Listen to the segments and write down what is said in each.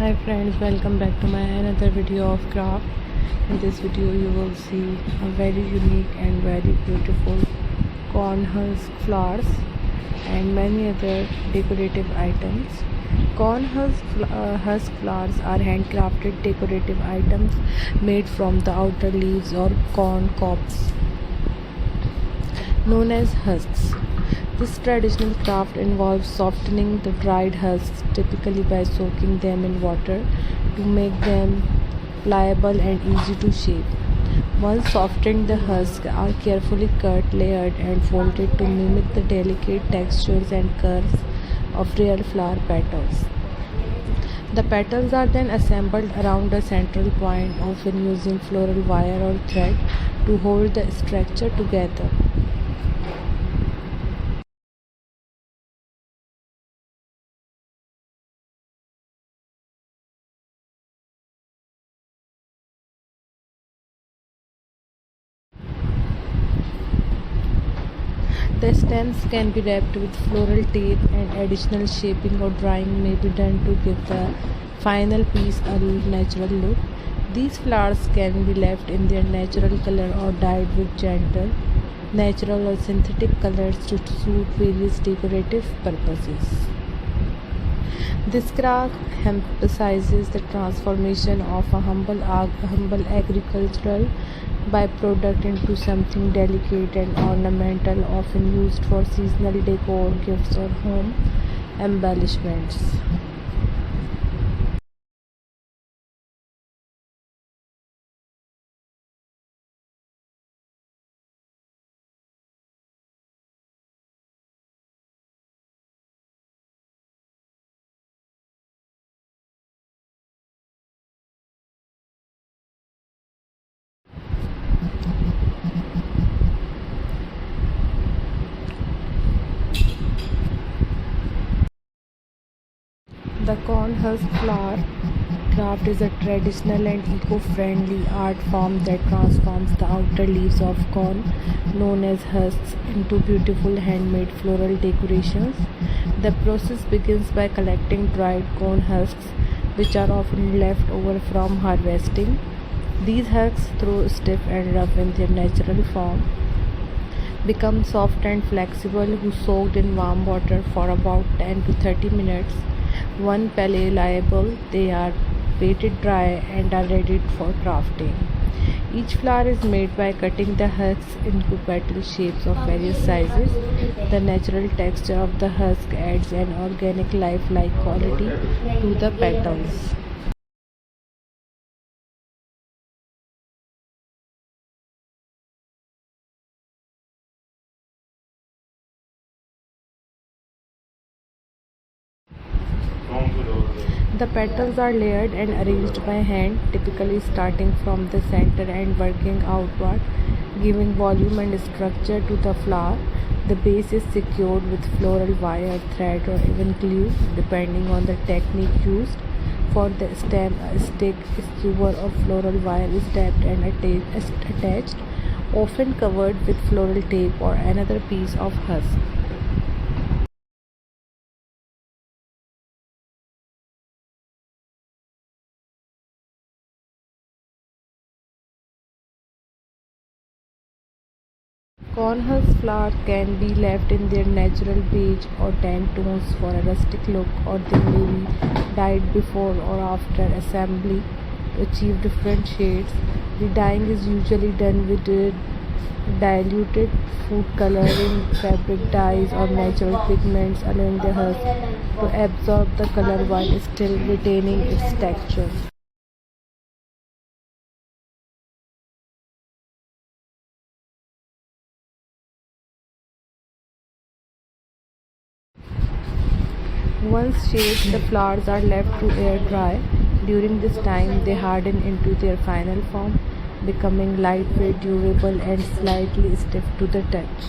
Hi friends, welcome back to my another video of craft. In this video you will see a very unique and very beautiful corn husk flowers and many other decorative items. Husk flowers are handcrafted decorative items made from the outer leaves or corn cobs known as husks. This traditional craft involves softening the dried husks, typically by soaking them in water to make them pliable and easy to shape. Once softened, the husks are carefully cut, layered, and folded to mimic the delicate textures and curves of real flower petals. The petals are then assembled around a central point, often using floral wire or thread to hold the structure together. The stems can be wrapped with floral tape, and additional shaping or drying may be done to give the final piece a natural look. These flowers can be left in their natural color or dyed with gentle, natural or synthetic colors to suit various decorative purposes. This craft emphasizes the transformation of a humble agricultural byproduct into something delicate and ornamental, often used for seasonal decor, gifts, or home embellishments. The corn husk flower craft is a traditional and eco-friendly art form that transforms the outer leaves of corn, known as husks, into beautiful handmade floral decorations. The process begins by collecting dried corn husks, which are often left over from harvesting. These husks, though stiff and rough in their natural form, become soft and flexible when soaked in warm water for about 10 to 30 minutes. Once palatable, they are patted dry and are ready for crafting. Each flower is made by cutting the husks into petal shapes of various sizes. The natural texture of the husk adds an organic, lifelike quality to the petals. The petals are layered and arranged by hand, typically starting from the center and working outward, giving volume and structure to the flower. The base is secured with floral wire, thread, or even glue, depending on the technique used. For the stem, a stick, skewer, or floral wire is wrapped and attached, often covered with floral tape or another piece of husk. Corn husk flowers can be left in their natural beige or tan tones for a rustic look, or they may be dyed before or after assembly to achieve different shades. The dyeing is usually done with diluted food coloring, fabric dyes, or natural pigments, allowing the husk to absorb the color while still retaining its texture. Once shaped, the flowers are left to air dry. During this time, they harden into their final form, becoming lightweight, durable, and slightly stiff to the touch.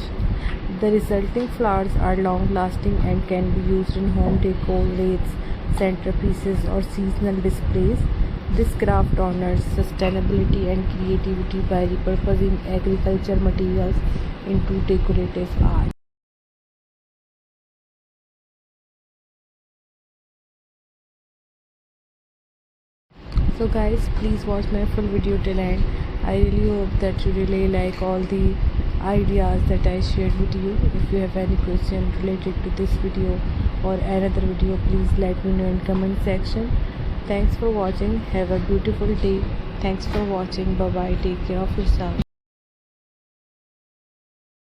The resulting flowers are long lasting and can be used in home decor, wreaths, centerpieces, or seasonal displays. This craft honors sustainability and creativity by repurposing agriculture materials into decorative art. So guys, please watch my full video till end. I really hope that you really like all the ideas that I shared with you. If you have any question related to this video or another video, please let me know in comment section. Thanks for watching. Have a beautiful day. Thanks for watching. Bye bye. Take care of yourself.